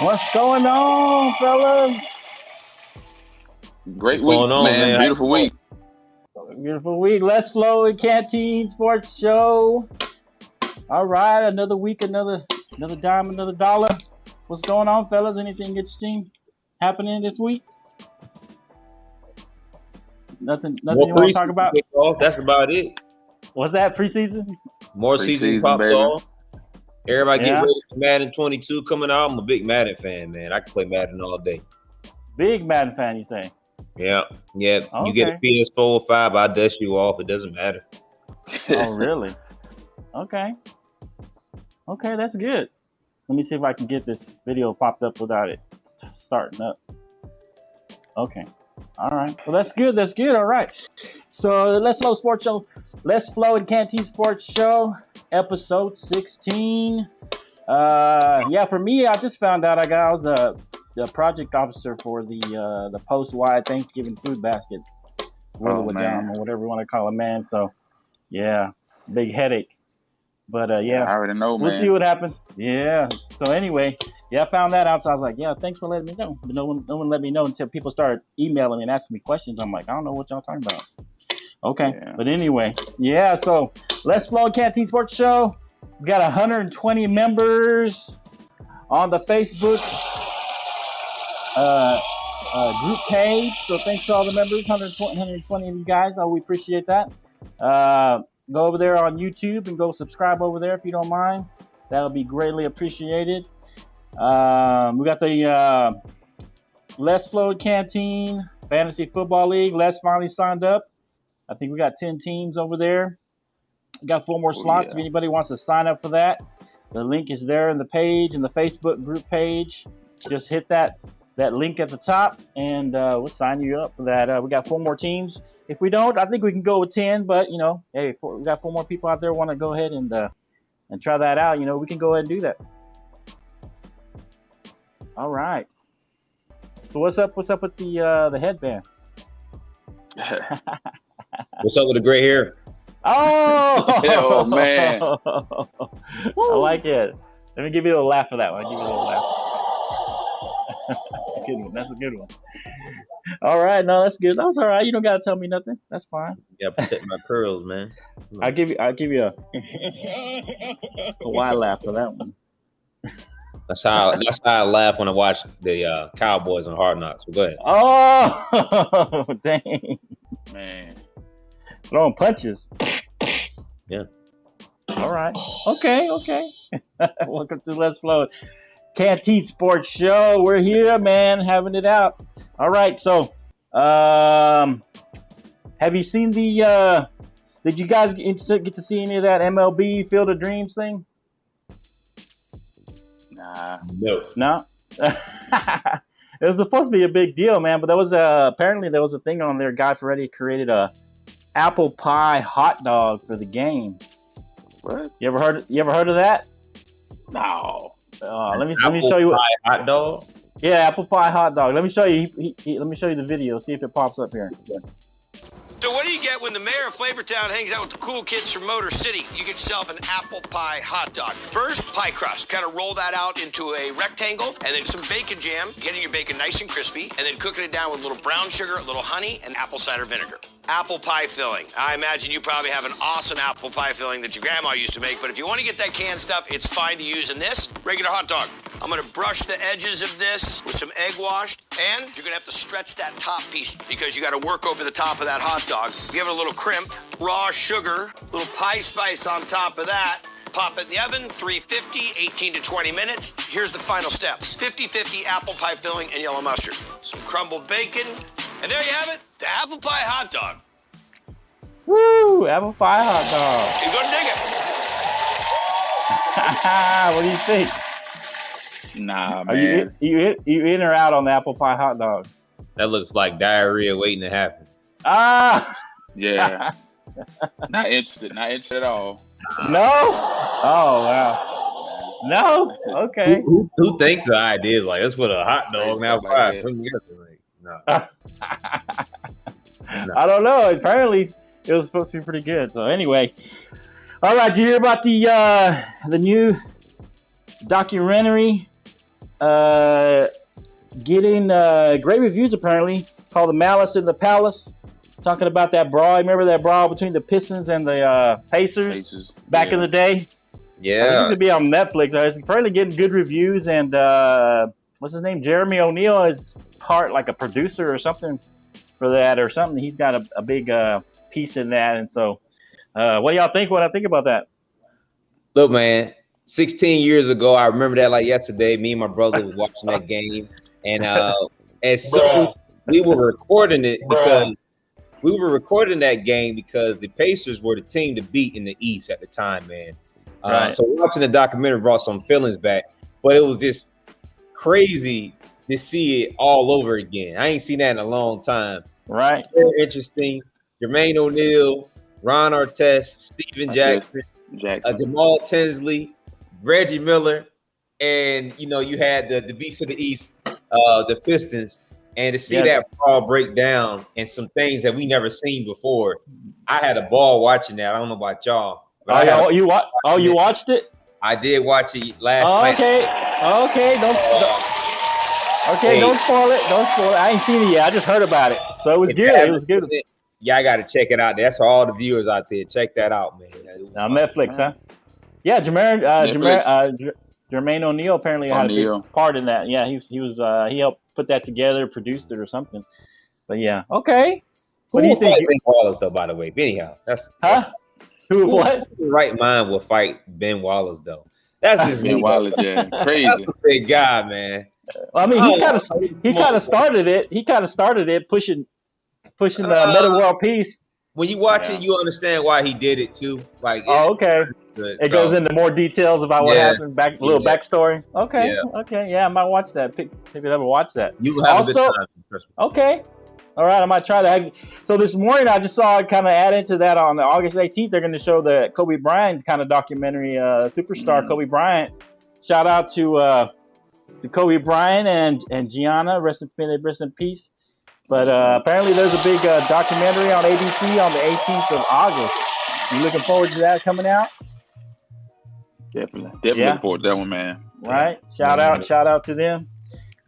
What's going on, fellas? Great What's week, going on, man? Beautiful week. Beautiful week. Let's Flow and Canteen Sports Show. All right, another week, another dime, another dollar. What's going on, fellas? Anything interesting happening this week? Nothing you want to talk about? That's about it. What's that, preseason? More season popped baby. off. Everybody get ready for Madden 22 coming out. I'm a big Madden fan, man. I can play Madden all day. Big Madden fan, you say? Yeah. Okay. You get a PS4 or 5, I'll dust you off. It doesn't matter. Oh, really? Okay, that's good. Let me see if I can get this video popped up without it starting up. Okay. All right. Well, that's good. All right. So, Let's Flow Sports Show. Let's Flow and Canteen Sports Show, episode 16. For me, I just found out I was the project officer for the post-wide Thanksgiving food basket. Or whatever you want to call it, man. So, yeah, big headache. But, I already know, man. We'll see what happens. Yeah. So, anyway, I found that out. So, I was like, yeah, thanks for letting me know. But no one let me know until people started emailing me and asking me questions. I'm like, I don't know what y'all talking about. Okay. Yeah. But anyway, so Let's Flow Canteen Sports Show. We got 120 members on the Facebook group page. So, thanks to all the members, 120 of you guys. We appreciate that. Go over there on YouTube and go subscribe over there if you don't mind. That would be greatly appreciated. We got the Let's Flow Canteen Fantasy Football League. Les finally signed up. I think we got 10 teams over there. We got 4 more slots. If anybody wants to sign up for that, the link is there in the page, in the Facebook group page. Just hit that link at the top, and we'll sign you up for that. We got 4 more teams. If we don't, I think we can go with 10. But hey, we got 4 more people out there want to go ahead and try that out. We can go ahead and do that. All right. So what's up with the headband? What's up with the gray hair? Oh, man. I like it. Let me give you a little laugh for that one. Give you a little laugh. Good one. That's a good one. All right, no, that's good. That's all right. You don't gotta tell me nothing. That's fine. Yeah, protect my curls, man. I'll give you a wide laugh for that one. That's how I laugh when I watch the Cowboys and Hard Knocks. But go ahead. Oh, dang, man, throwing punches. Yeah. All right. Okay. Welcome to Let's Flow Canteen Sports Show. We're here, man, having it out. All right. So, have you seen the? Did you guys get to see any of that MLB Field of Dreams thing? No. It was supposed to be a big deal, man. But there was apparently there was a thing on there. Guys already created a apple pie hot dog for the game. What? You ever heard of that? No. Let me show you. Apple pie hot dog. Yeah, apple pie hot dog. Let me show you. Let me show you the video. See if it pops up here. Yeah. So what do you get when the mayor of Flavortown hangs out with the cool kids from Motor City? You get yourself an apple pie hot dog. First, pie crust. Kind of roll that out into a rectangle, and then some bacon jam, getting your bacon nice and crispy, and then cooking it down with a little brown sugar, a little honey, and apple cider vinegar. Apple pie filling. I imagine you probably have an awesome apple pie filling that your grandma used to make, but if you want to get that canned stuff, it's fine to use in this regular hot dog. I'm going to brush the edges of this with some egg washed, and you're going to have to stretch that top piece because you got to work over the top of that hot dog. Give it a little crimp, raw sugar, a little pie spice on top of that. Pop it in the oven, 350, 18 to 20 minutes. Here's the final steps. 50-50 apple pie filling and yellow mustard. Some crumbled bacon, and there you have it, the apple pie hot dog. Woo! Apple pie hot dog. You're gonna dig it. What do you think? Nah, Are man. you in or out on the apple pie hot dog? That looks like diarrhea waiting to happen. Yeah. Not interested at all. No? Oh, wow. No? Okay. Who thinks the idea is like, let's put a hot dog and apple pie? No. I don't know. Apparently, it was supposed to be pretty good. So anyway, all right. Did you hear about the new documentary getting great reviews apparently. Called The Malice in the Palace. Talking about that brawl. Remember that brawl between the Pistons and the Pacers back in the day? Yeah. It used to be on Netflix. It's apparently getting good reviews. And what's his name? Jeremy O'Neal is like a producer or something for that or something. He's got a big piece in that. And so what do y'all think when I think about that? Look, man, 16 years ago, I remember that like yesterday. Me and my brother were watching that game. And as soon we were recording it because that game because the Pacers were the team to beat in the East at the time, man. Right. So watching the documentary brought some feelings back, but it was just crazy to see it all over again. I ain't seen that in a long time. Right. Very interesting. Jermaine O'Neal, Ron Artest, Steven Jackson, Jamal Tinsley, Reggie Miller, and you had the Beast of the East, the Pistons. And to see that ball break down and some things that we never seen before, I had a ball watching that. I don't know about y'all. But you watched it? I did watch it last night. Okay. Don't spoil it. Don't spoil it. I ain't seen it yet. I just heard about it. So it was good. It was good. Yeah, I got to check it out. That's for all the viewers out there. Check that out, man. On Netflix, huh? Yeah, Jermaine O'Neal apparently had a big part in that. Yeah, he helped put that together, produced it or something. But yeah, okay. What do you think? Ben Wallace, though, by the way. Anyhow, who what? The right mind will fight Ben Wallace, though. That's just Ben Wallace, yeah, crazy. That's a big guy, man. I mean, he kind of started it. He kind of started it, pushing the Meta World Peace. When you watch it, you understand why he did it too. Like, okay. It goes into more details about what happened, backstory. Okay, yeah, I might watch that. Pick it up and watch that. You have a good time. Okay, all right, I might try that. So this morning I just saw it kind of add into that on August 18th. They're going to show the Kobe Bryant kind of documentary, superstar Kobe Bryant. Shout out to Kobe Bryant and Gianna, rest in peace. But apparently there's a big documentary on ABC on the 18th of August. You looking forward to that coming out? Definitely looking forward to that one, man. Right. Shout out to them.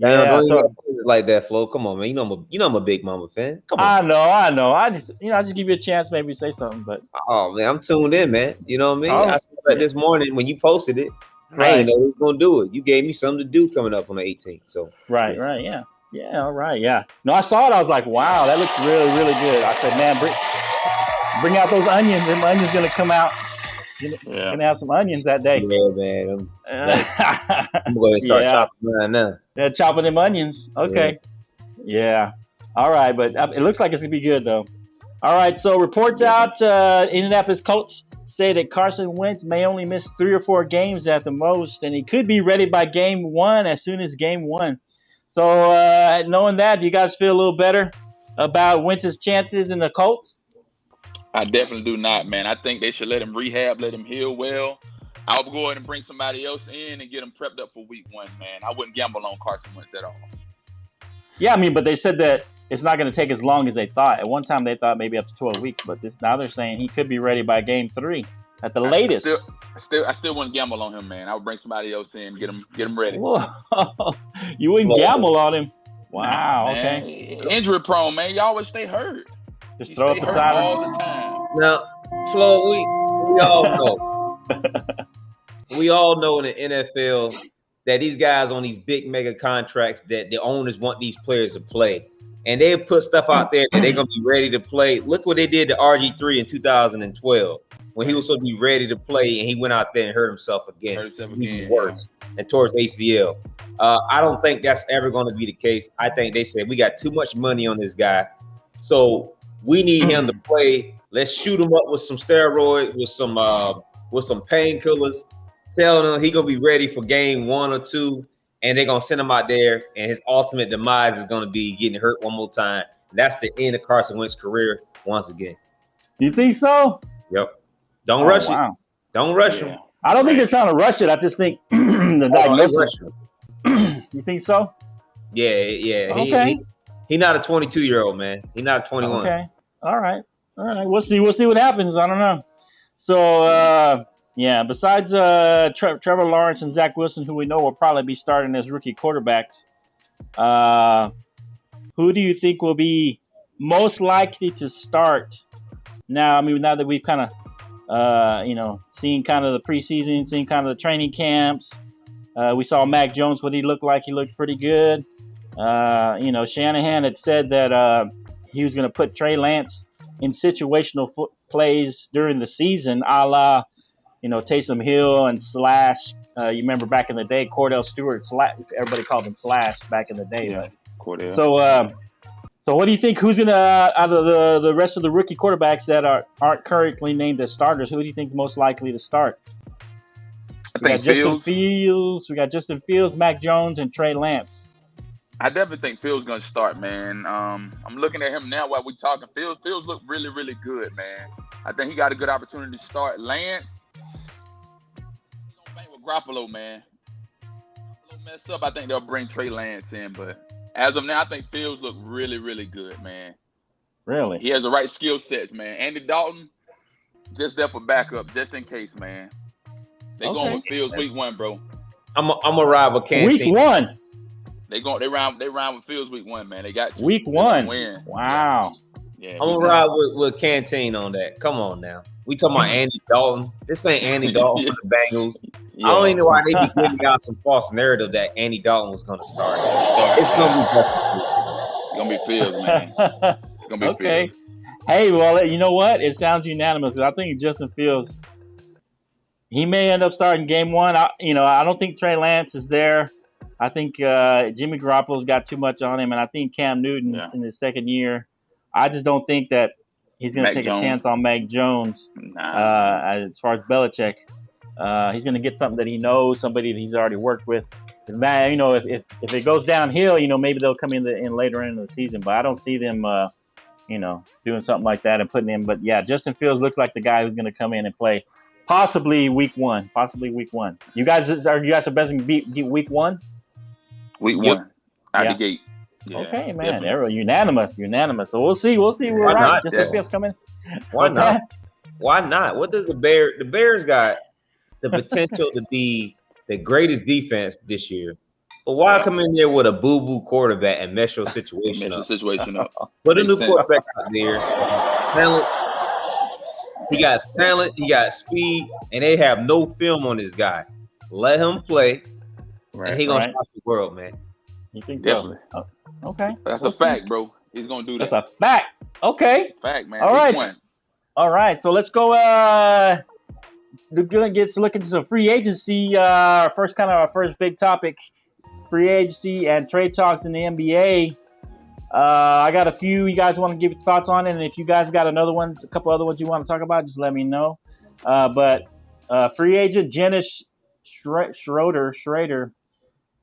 Don't like that, Flo. Come on, man. You know I'm a big Mama fan. Come on. I know. I just give you a chance, maybe say something. But man, I'm tuned in, man. You know what I mean? I saw that this morning when you posted it. Right. I didn't know we was gonna do it. You gave me something to do coming up on the 18th. So right, yeah. Yeah, all right, yeah. No, I saw it. I was like, wow, that looks really, really good. I said, man, bring out those onions. Them onions gonna come out. Gonna have some onions that day. Yeah, man. I'm going to start chopping right now. Yeah, chopping them onions. Okay. Yeah. All right, but it looks like it's gonna be good though. All right, so reports out. Indianapolis Colts say that Carson Wentz may only miss 3 or 4 games at the most, and he could be ready by game 1 as soon as game 1. So knowing that, do you guys feel a little better about Wentz's chances in the Colts? I definitely do not, man. I think they should let him rehab, let him heal well. I would go ahead and bring somebody else in and get him prepped up for week 1, man. I wouldn't gamble on Carson Wentz at all. Yeah, I mean, but they said that it's not going to take as long as they thought. At one time, they thought maybe up to 12 weeks, but now they're saying he could be ready by game 3 at the latest. I still wouldn't gamble on him, man. I would bring somebody else in, get him ready. Whoa. You wouldn't gamble on him? Wow. Okay. Injury prone, man. You always stay hurt. Just throw it aside all the time. Now, Flo, we all know. We all know in the NFL that these guys on these big mega contracts that the owners want these players to play. And they put stuff out there that they're going to be ready to play. Look what they did to RG3 in 2012 when he was supposed to be ready to play and he went out there and hurt himself again. Worse. And towards ACL. I don't think that's ever going to be the case. I think they said we got too much money on this guy. So we need him to play. Let's shoot him up with some steroids, with some painkillers. Tell him he's going to be ready for game 1 or 2. And they're going to send him out there, and his ultimate demise is going to be getting hurt one more time. That's the end of Carson Wentz's career once again. You think so? Yep. Don't rush it. Don't rush him. I don't think they're trying to rush it. I just think the diagnosis. You think so? Yeah. Okay. He's not a 22-year-old, man. He's not a 21. Okay. All right. We'll see what happens. I don't know. So, Yeah, besides Trevor Lawrence and Zach Wilson, who we know will probably be starting as rookie quarterbacks, who do you think will be most likely to start? Now, I mean, now that we've kind of, seen kind of the preseason, seen kind of the training camps, we saw Mac Jones, what he looked like. He looked pretty good. Shanahan had said that he was going to put Trey Lance in situational plays during the season, a la, Taysom Hill and Slash. You remember back in the day, Cordell Stewart, Slash, everybody called him Slash back in the day. Yeah, Cordell. So what do you think? Who's gonna out of the rest of the rookie quarterbacks that aren't currently named as starters? Who do you think is most likely to start? We got Justin Fields, Mac Jones, and Trey Lance. I definitely think Fields gonna start, man. I'm looking at him now while we talking. Fields look really, really good, man. I think he got a good opportunity to start. Lance, he's gonna bank with Garoppolo, man. Garoppolo mess up, I think they'll bring Trey Lance in, but as of now, I think Fields look really, really good, man. Really? He has the right skill sets, man. Andy Dalton, just there for backup, just in case, man. They going with Fields week 1, bro. I'm a ride with Canteen. Week 1. They round with Fields week 1, man. They got week 1. Win. Wow. Yeah, I'm gonna ride with Canteen on that. Come on now. We talking about Andy Dalton. This ain't Andy Dalton for the Bengals. Yeah. I don't even know why they be giving out some false narrative that Andy Dalton was gonna start. It's gonna be Fields, man. It's gonna be okay. Fields. Hey, well, you know what? It sounds unanimous. I think Justin Fields, he may end up starting game 1. I don't think Trey Lance is there. I think Jimmy Garoppolo's got too much on him, and I think Cam Newton in his second year. I just don't think that he's going to take a chance on Mac Jones. As far as Belichick, he's going to get something that he knows, somebody that he's already worked with. If it goes downhill, maybe they'll come in later in the season. But I don't see them, doing something like that and putting him. But yeah, Justin Fields looks like the guy who's going to come in and play possibly week 1. You guys are best in week 1? Week 1 out the gate. Yeah, okay, man. Unanimous. So we'll see. We're right. Justin Fields coming. Why not? Why not? What does the Bears got the potential to be the greatest defense this year? But why come in there with a boo-boo quarterback and mess your situation up? Put a new quarterback out there. Talent. He got talent. He got speed, and they have no film on this guy. Let him play, and he gonna shock the world, man. You think definitely? So? Oh, okay. That's a fact, bro. He's gonna do that. That's a fact. Okay. Fact, man. All right. All right. So let's go. We're gonna look into some free agency. Our first big topic: free agency and trade talks in the NBA. I got a few. You guys want to give your thoughts on it, and if you guys got a couple other ones you want to talk about, just let me know. But free agent Dennis Schroeder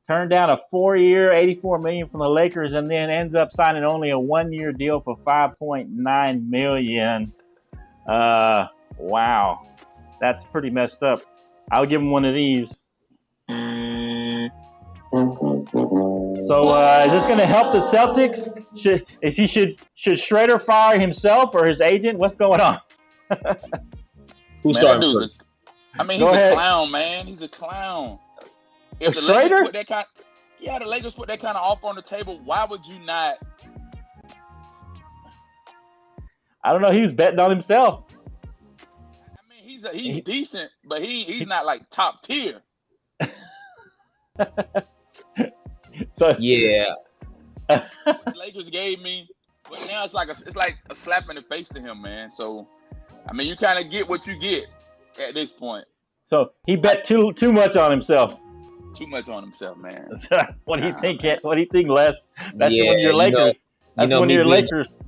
turned down a 4-year, $84 million from the Lakers, and then ends up signing only a 1-year deal for $5.9 million. Wow, that's pretty messed up. I'll give him one of these. So is this going to help the Celtics? Should Schroeder fire himself or his agent? What's going on? Who's starting first? He's a clown, man. He's a clown. If the Lakers put the Lakers put that kind of offer on the table, why would you not? I don't know. He was betting on himself. He's decent, but he's not like top tier. So yeah, the Lakers gave me, but now it's like a slap in the face to him, man. So you kind of get what you get at this point. So he bet too much on himself. Too much on himself, man. What do you think? What do you think, Les? That's one of your Lakers. That's one of your Lakers.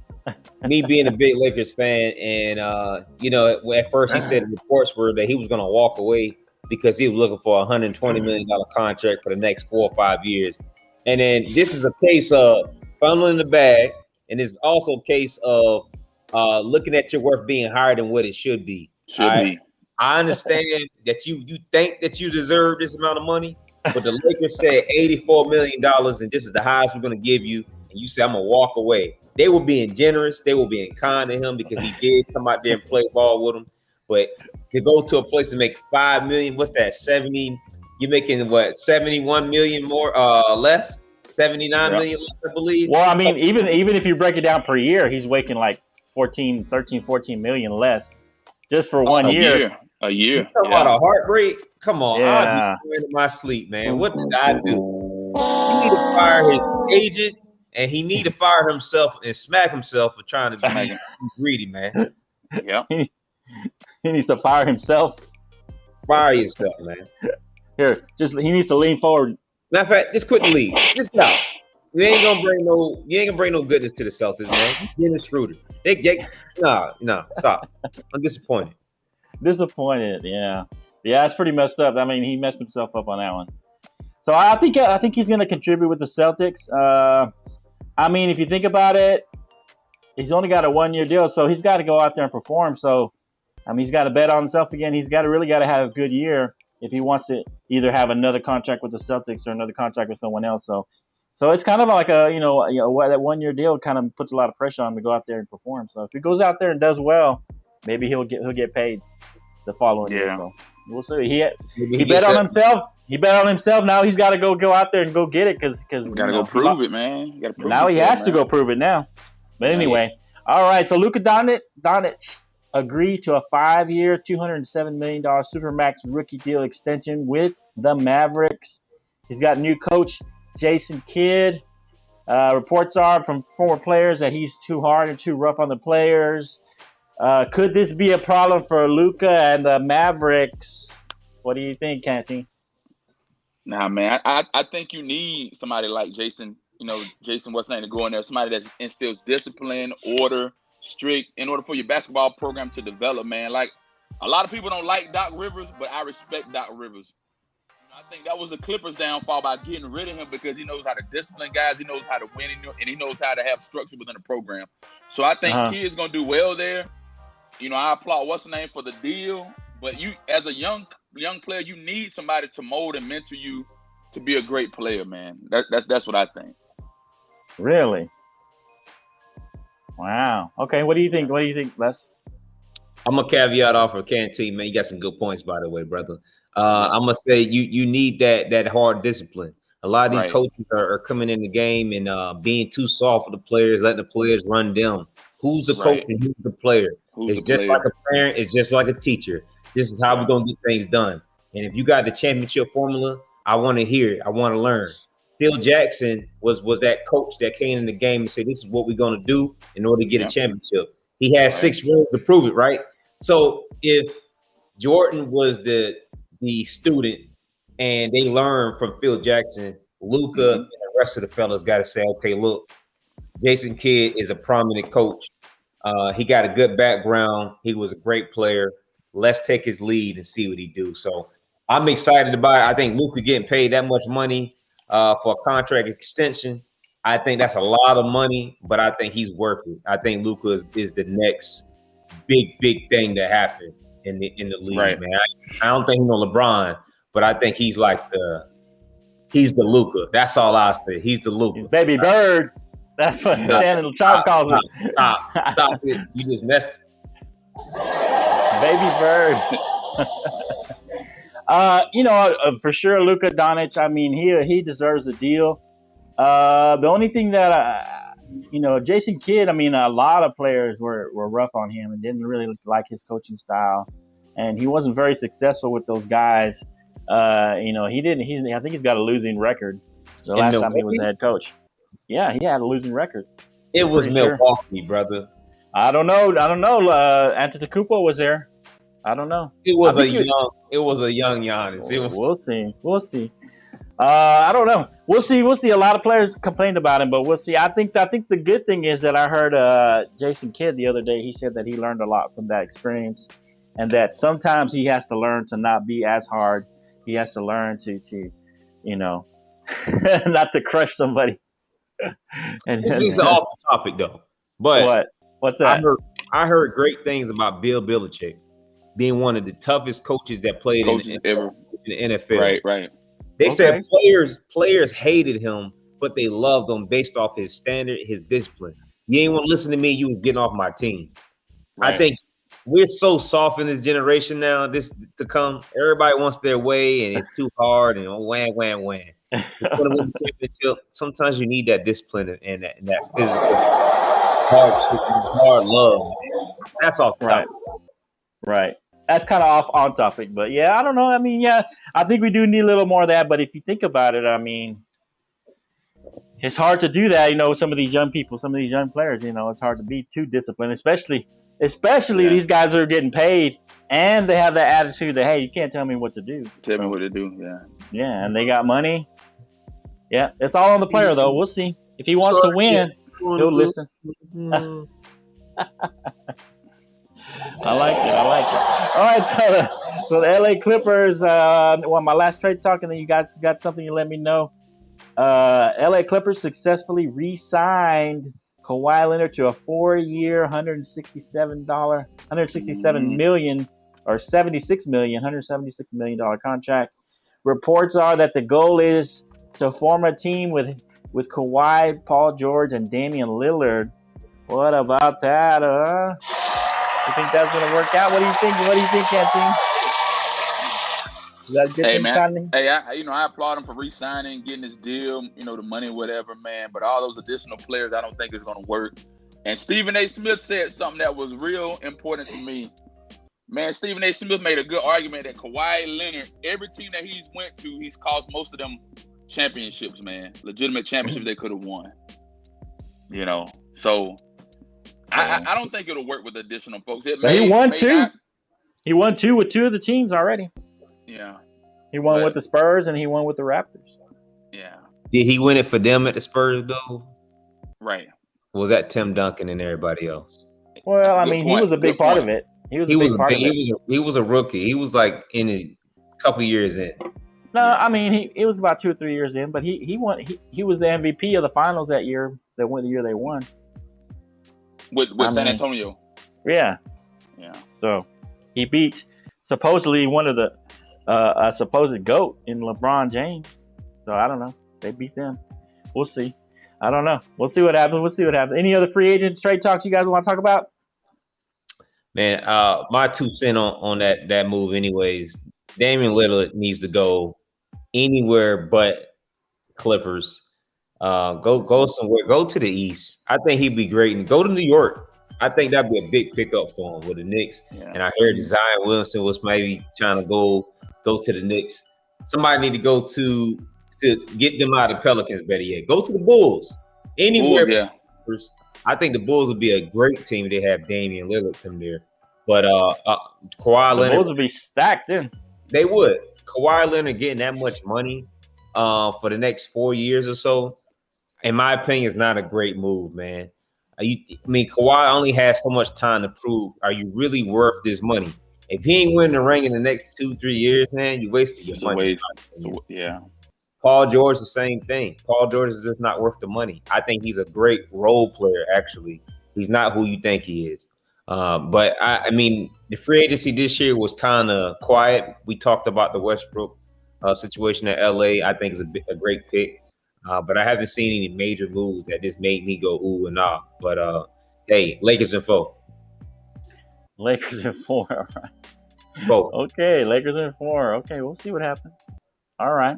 Me being a big Lakers fan, and at first he said reports were that he was going to walk away because he was looking for a $120 million contract for the next 4 or 5 years. And then this is a case of funneling the bag, and it's also a case of looking at your worth being higher than what it should be. I understand that you think that you deserve this amount of money, but the Lakers said $84 million, and this is the highest we're going to give you, and you say I'm going to walk away. They were being generous. They were being kind to him because he did come out there and play ball with them. But to go to a place and make $5 million. What's that? 70. You're making what? 71 million more, less. 79 million less, I believe. Well, I mean, even if you break it down per year, he's making like 14 million less just for 1 year. A year. You talking about a heartbreak? Come on, Yeah. I'll be in my sleep, man. What did I do? He need to fire his agent, and he need to fire himself and smack himself for trying to be greedy, man. Yeah. He needs to fire himself. Fire yourself, man. Here, he needs to lean forward. Matter of fact, just quit the league. Just get out. You ain't gonna bring no goodness to the Celtics, man. Dennis Schroeder. No, stop. I'm disappointed. Disappointed, yeah. It's pretty messed up. I mean, he messed himself up on that one. So I think he's going to contribute with the Celtics. I mean, if you think about it, he's only got a 1 year deal, so he's got to go out there and perform. So, I mean, he's got to bet on himself again. He's really got to have a good year if he wants to either have another contract with the Celtics or another contract with someone else. So it's kind of like that 1 year deal kind of puts a lot of pressure on him to go out there and perform. So if he goes out there and does well, maybe he'll get paid the following year. So we'll see. He bet on himself. He bet on himself. Now he's got to go out there and go get it because got to go prove it, man. You gotta prove now he has to man. go prove it now. But anyway, all right. So Luka Doncic agreed to a 5-year, $207 million Supermax rookie deal extension with the Mavericks. He's got new coach Jason Kidd. Reports are from former players that he's too hard and too rough on the players. Could this be a problem for Luka and the Mavericks? What do you think, Canty? Nah, man. I think you need somebody like Jason. Jason, what's name to go in there? Somebody that instills discipline, order, strict, in order for your basketball program to develop, man. Like, a lot of people don't like Doc Rivers, but I respect Doc Rivers. I think that was the Clippers' downfall by getting rid of him because he knows how to discipline guys, he knows how to win, and he knows how to have structure within the program. So I think he is going to do well there. I applaud what's the name for the deal, but you, as a young player, you need somebody to mold and mentor you to be a great player, man. That's what I think. Really? Wow. Okay. What do you think? Les? I'm gonna caveat off of Canteen, man. You got some good points, by the way, brother. I'm gonna say you need that hard discipline. A lot of these coaches are coming in the game and being too soft for the players, letting the players run them. Who's the coach and who's the player? It's just like a parent. It's just like a teacher. This is how we're going to get things done. And if you got the championship formula, I want to hear it. I want to learn. Phil Jackson was that coach that came in the game and said, this is what we're going to do in order to get a championship. He had 6 rings to prove it, right? So if Jordan was the student and they learned from Phil Jackson, Luka and the rest of the fellas got to say, okay, look, Jason Kidd is a prominent coach. He got a good background. He was a great player. Let's take his lead and see what he do. So I'm excited about it. I think Luka getting paid that much money for a contract extension. I think that's a lot of money, but I think he's worth it. I think Luka is the next big thing that happened in the league, man. I don't think he's no LeBron, but I think he's like he's the Luka. That's all I say. He's the Luka. Baby Bird. That's what Shannon Sharp calls him. Stop it. You just messed it. Baby Bird. For sure, Luka Doncic, I mean, he deserves a deal. The only thing that, Jason Kidd, I mean, a lot of players were rough on him and didn't really like his coaching style. And he wasn't very successful with those guys. I think he's got a losing record the last time he was the head coach. Yeah, he had a losing record. It was Milwaukee, brother. I don't know. Antetokounmpo was there. I don't know. It was a young Giannis. We'll see. I don't know. We'll see. A lot of players complained about him, but we'll see. I think the good thing is that I heard Jason Kidd the other day. He said that he learned a lot from that experience, and that sometimes he has to learn to not be as hard. He has to learn to not to crush somebody. This is off the topic though. But what's that? I heard great things about Bill Belichick being one of the toughest coaches that played in the NFL. Right. They said players hated him, but they loved him based off his standard, his discipline. You ain't want to listen to me, you was getting off my team. Right. we're so soft in this generation now. This to come, everybody wants their way, and it's too hard and wham. If you want to win the championship, sometimes you need that discipline and that physical hard love. Man. That's off the top. Right. That's kind of off on topic, but yeah, I don't know. I mean, yeah, I think we do need a little more of that. But if you think about it, I mean, it's hard to do that. Some of these young people, some of these young players, it's hard to be too disciplined, especially these guys are getting paid and they have that attitude that, hey, you can't tell me what to do. Tell me what to do. Yeah. Yeah, and they got money. Yeah, it's all on the player though. We'll see if he wants to win. He'll listen. I like it. All right, so the LA Clippers. My last trade talk, and then you guys got something you let me know. LA Clippers successfully re-signed Kawhi Leonard to a 4-year, $167 million or $76 million, $176 million contract. Reports are that the goal is to form a team with Kawhi, Paul George, and Damian Lillard. What about that? You think that's going to work out? What do you think? Canteen? Is that a good thing, man. signing? Hey, I applaud him for re-signing, getting his deal, the money, whatever, man. But all those additional players, I don't think is going to work. And Stephen A. Smith said something that was real important to me. Man, Stephen A. Smith made a good argument that Kawhi Leonard, every team that he's went to, he's cost most of them championships, man. Legitimate championships they could have won. So I don't think it'll work with additional folks. He won two. He won two with two of the teams already. Yeah. He won with the Spurs and he won with the Raptors. Yeah. Did he win it for them at the Spurs though? Right. Was that Tim Duncan and everybody else? Well, I mean, he was a big part of it. He was a rookie. He was like in a couple years in. No, I mean, it was about 2 or 3 years in, but he won. He was the MVP of the finals that year. The year they won with San Antonio. Yeah. So he beat supposedly one of the a supposed GOAT in LeBron James. So I don't know. They beat them. We'll see. I don't know. We'll see what happens. Any other free agent trade talks you guys want to talk about? Man, my 2 cents on that move anyways. Damian Lillard needs to go anywhere but Clippers. Go somewhere. Go to the East. I think he'd be great. And go to New York. I think that'd be a big pickup for him with the Knicks. Yeah. And I heard Zion Williamson was maybe trying to go to the Knicks. Somebody need to go to get them out of the Pelicans, better yet. Go to the Bulls. Anywhere. Ooh, yeah. I think the Bulls would be a great team if they have Damian Lillard come there. But Kawhi Leonard. The Bulls would be stacked then. They would. Kawhi Leonard getting that much money for the next 4 years or so, in my opinion, is not a great move, man. Kawhi only has so much time to prove, are you really worth this money? If he ain't winning the ring in the next 2-3 years, man, you wasted your money. Yeah. Paul George, the same thing. Paul George is just not worth the money. I think he's a great role player, actually. He's not who you think he is. But the free agency this year was kind of quiet. We talked about the Westbrook situation at LA. I think it's a great pick. But I haven't seen any major moves that just made me go ooh and ah. But hey, Lakers in 4. Lakers in 4. All right. Both. Okay, Lakers in 4. Okay, we'll see what happens. All right.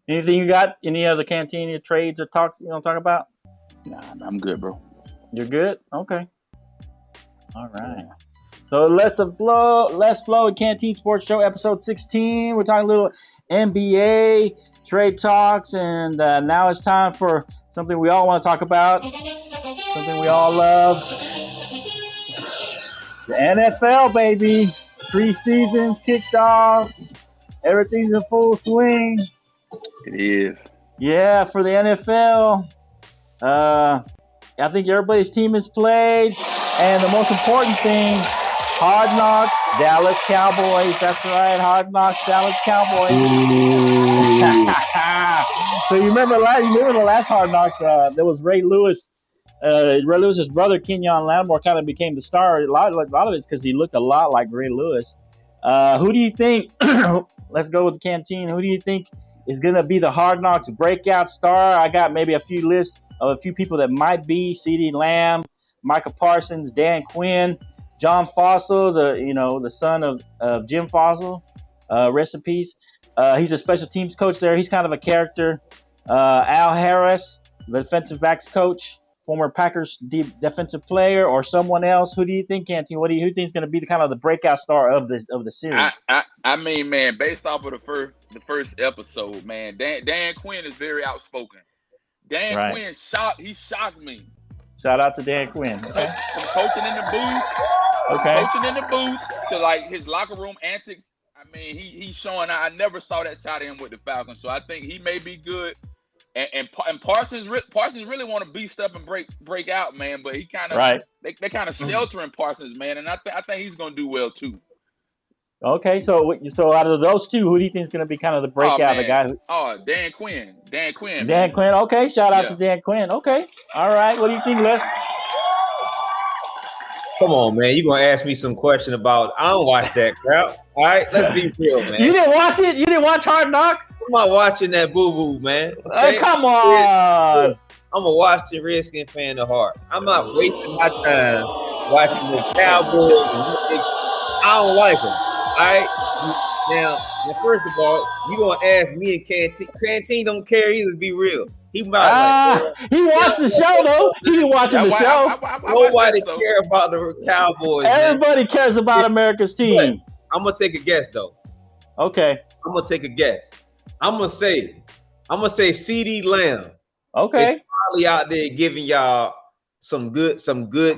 Anything you got? Any other Canteen trades or talks you want to talk about? Nah, I'm good, bro. You're good? Okay. All right. So Let's Flow Canteen Sports Show, episode 16. We're talking a little NBA trade talks, and now it's time for something we all want to talk about, something we all love. The NFL, baby. Preseason's kicked off. Everything's in full swing. It is. Yeah, for the NFL. I think everybody's team is played. And the most important thing, Hard Knocks, Dallas Cowboys. That's right, Hard Knocks, Dallas Cowboys. So you remember the last Hard Knocks? There was Ray Lewis. Ray Lewis's brother, Kenyon Lattimore, kind of became the star. A lot of it's because he looked a lot like Ray Lewis. Who do you think? Let's go with the Canteen. Who do you think is going to be the Hard Knocks breakout star? I got maybe a few lists of a few people that might be: CeeDee Lamb, Micah Parsons, Dan Quinn. John Fossil, the son of Jim Fossil, rest in peace. He's a special teams coach there. He's kind of a character. Al Harris, the defensive backs coach, former Packers defensive player, or someone else. Who do you think, Canteen? Who think is going to be the kind of the breakout star of the series? I mean, man, based off of the first episode, man, Dan Quinn is very outspoken. Dan Quinn shocked me. Shout out to Dan Quinn. Okay. From coaching in the booth, to like his locker room antics. I mean, he's showing out. I never saw that side of him with the Falcons, so I think he may be good. And Parsons really want to beast up and break out, man. But he kind of they kind of sheltering Parsons, man. And I think he's gonna do well too. Okay, so out of those two, who do you think is gonna be kind of the breakout? The guy? Dan Quinn. Dan Quinn. Okay, shout out to Dan Quinn. Okay, all right. What do you think, Les? Come on, man. You gonna ask me some question about? I don't watch that crap. All right, let's be real, man. You didn't watch it? You didn't watch Hard Knocks? I'm not watching that boo-boo, man. Okay? Come on. I'm a Washington Redskin fan at heart. I'm not wasting my time watching the Cowboys. I don't like them. All right. Now, first of all, you gonna ask me and Canteen? Canteen don't care either. To be real, he might. He watched the show though. He didn't watch the show. Nobody care about the Cowboys. Everybody cares about America's team. I'm gonna take a guess though. Okay. I'm gonna take a guess. I'm gonna say CeeDee Lamb. Okay. Is probably out there giving y'all some good. Okay. Shout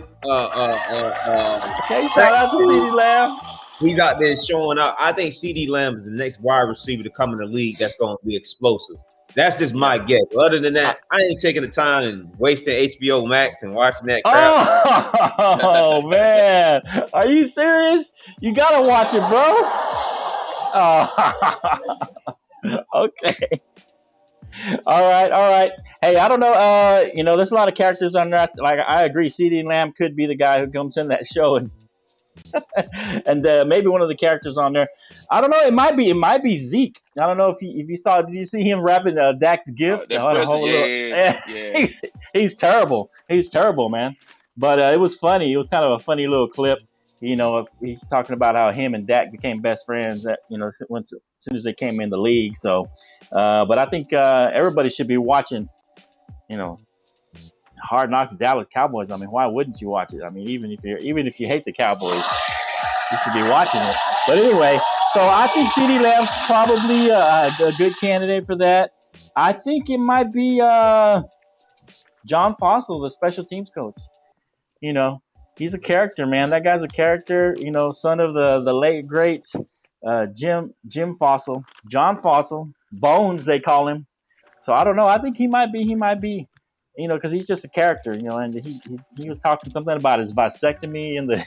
out to CeeDee Lamb. He's out there showing up. I think CeeDee Lamb is the next wide receiver to come in the league that's going to be explosive. That's just my guess. Other than that, I ain't taking the time and wasting HBO Max and watching that crap. Oh, man. Are you serious? You got to watch it, bro. Okay. All right. Hey, I don't know. There's a lot of characters on there. Like, I agree. CeeDee Lamb could be the guy who comes in that show and maybe one of the characters on there. I don't know. It might be Zeke. I don't know if you saw. Did you see him rapping Dak's gift? He's terrible. He's terrible, man. But it was funny. It was kind of a funny little clip. He's talking about how him and Dak became best friends. As soon as they came in the league. So, but I think everybody should be watching. Hard Knocks, Dallas Cowboys. I mean, why wouldn't you watch it? I mean, even if you hate the Cowboys, you should be watching it. But anyway, so I think CeeDee Lamb's probably a good candidate for that. I think it might be John Fossil, the special teams coach. He's a character, man. That guy's a character. Son of the late great Jim Fossil, John Fossil, Bones they call him. So I don't know. I think he might be. Because he's just a character, and he was talking something about his vasectomy in the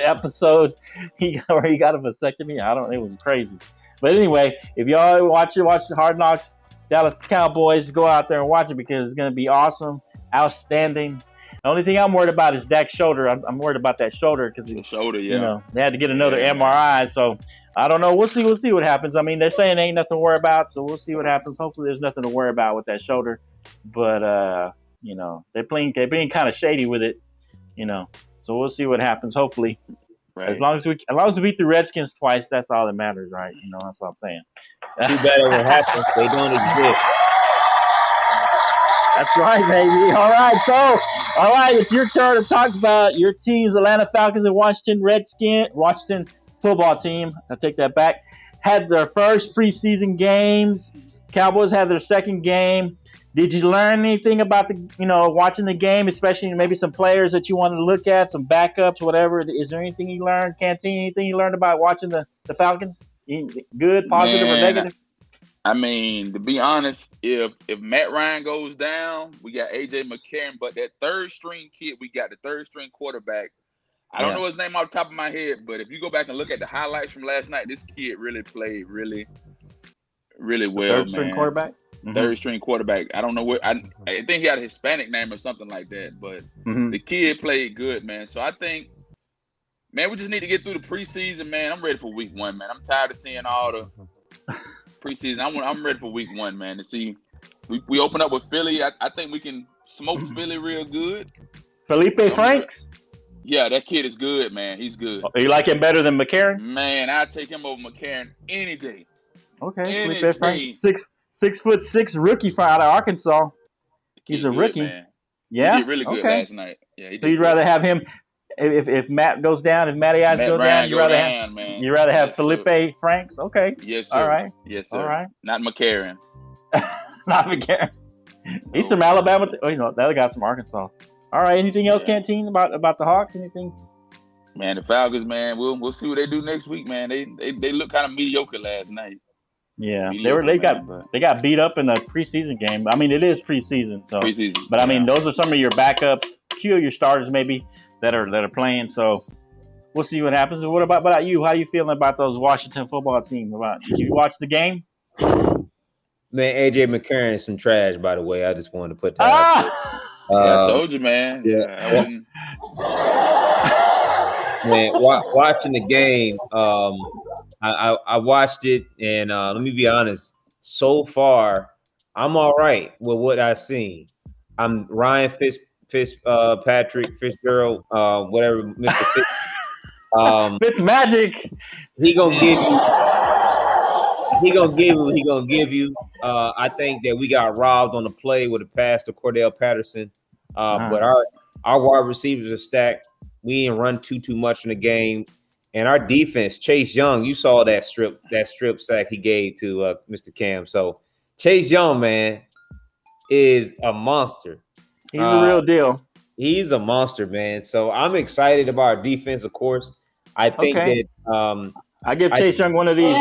episode. He got a vasectomy. It was crazy. But anyway, if y'all watch the Hard Knocks, Dallas Cowboys, go out there and watch it because it's going to be awesome, outstanding. The only thing I'm worried about is Dak's shoulder. I'm worried about that shoulder because the shoulder, they had to get another MRI. So I don't know. We'll see what happens. I mean, they're saying there ain't nothing to worry about, so we'll see what happens. Hopefully, there's nothing to worry about with that shoulder. But they're being kind of shady with it, So we'll see what happens. Hopefully, as long as we beat the Redskins twice, that's all that matters, right? That's what I'm saying. Too bad it will happen. They don't exist. That's right, baby. All right, it's your turn to talk about your teams, Atlanta Falcons and Washington football team. I take that back. Had their first preseason games. Cowboys had their second game. Did you learn anything about watching the game, especially maybe some players that you wanted to look at, some backups, whatever? Is there anything you learned, Canteen? Anything you learned about watching the Falcons? Good, positive, or negative? I mean, to be honest, if Matt Ryan goes down, we got A.J. McCarron, but that third-string kid, we got the third-string quarterback. I don't know his name off the top of my head, but if you go back and look at the highlights from last night, this kid really played really, really well, third-string quarterback? Mm-hmm. Third-string quarterback. I don't know what I think he had a Hispanic name or something like that, but the kid played good, man. So I think, man, we just need to get through the preseason, man. I'm ready for week 1, man. I'm tired of seeing all the preseason. I'm ready for week 1, man, to see. We open up with Philly. I think we can smoke Philly real good. Felipe Franks? Yeah, that kid is good, man. He's good. You like him better than McCarron? Man, I'd take him over McCarron any day. Okay, Any Felipe day. Franks, 6'6" rookie out of Arkansas. He's a good, rookie. Man. Yeah, He did really good last night. Yeah, so you'd rather have him if Matt goes down, if Matty Ice goes down, you'd rather have Felipe Franks. Okay. Yes, sir. All right. Yes, sir. All right. Not McCarron. Not McCarron. He's from Alabama. Oh, the other guy's from Arkansas. All right. Anything else, Canteen, about the Hawks? Anything? Man, the Falcons, man. We'll see what they do next week, man. They look kind of mediocre last night. Yeah, they got beat up in the preseason game. I mean, it is preseason, so. Preseason. But I mean, those are some of your backups, few of your starters maybe that are playing. So we'll see what happens. What about you? How are you feeling about those Washington football team? Did you watch the game? Man, AJ McCarron is some trash, by the way. I just wanted to put that out there. I told you, man. Yeah. Man, watching the game, I watched it, and let me be honest. So far, I'm all right with what I've seen. I'm Ryan Fitzgerald, whatever, Mr. Fitz. Fitz Magic. He gonna give you. He gonna give you. I think that we got robbed on the play with a pass to Cordell Patterson. But our wide receivers are stacked. We didn't run too much in the game, and our defense, Chase Young, you saw that strip sack he gave to Mr. Cam. So Chase Young, man, is a monster. He's a real deal. He's a monster, man. So I'm excited about our defense, of course. I think that I give Chase Young one of these.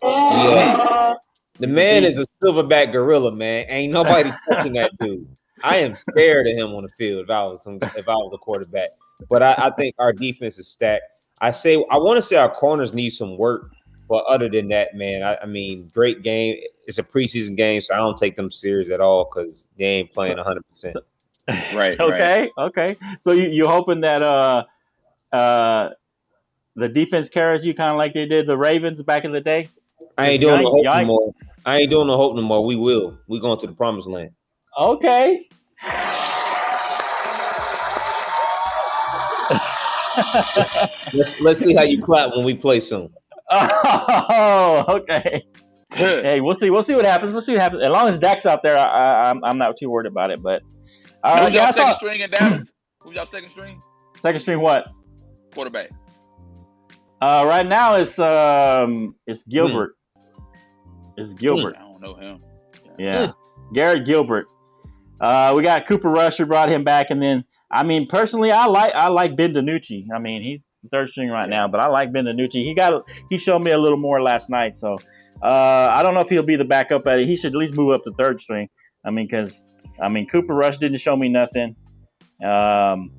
Yeah. The man is a silverback gorilla, man. Ain't nobody touching that dude. I am scared of him on the field if I was a quarterback. But I think our defense is stacked. I want to say our corners need some work. But other than that, man, I mean, great game. It's a preseason game, so I don't take them serious at all because they ain't playing 100%. Right. Okay. So you're hoping that the defense carries you kind of like they did the Ravens back in the day? I ain't doing no hope no more. I ain't doing no hope no more. We will. We going to the promised land. Okay. Let's see how you clap when we play soon. Oh, okay. Hey, we'll see what happens. As long as Dak's out there, I'm not too worried about it. But who's y'all second string in Dallas? Who's y'all second string? Second string what? Quarterback. Right now it's Gilbert. It's Gilbert. I don't know him. Yeah. Garrett Gilbert. We got Cooper Rush. We brought him back, and then I mean, personally, I like Ben DiNucci. I mean, he's third string right now, but I like Ben DiNucci. He showed me a little more last night, so I don't know if he'll be the backup at it. He should at least move up to third string. I mean, because Cooper Rush didn't show me nothing, and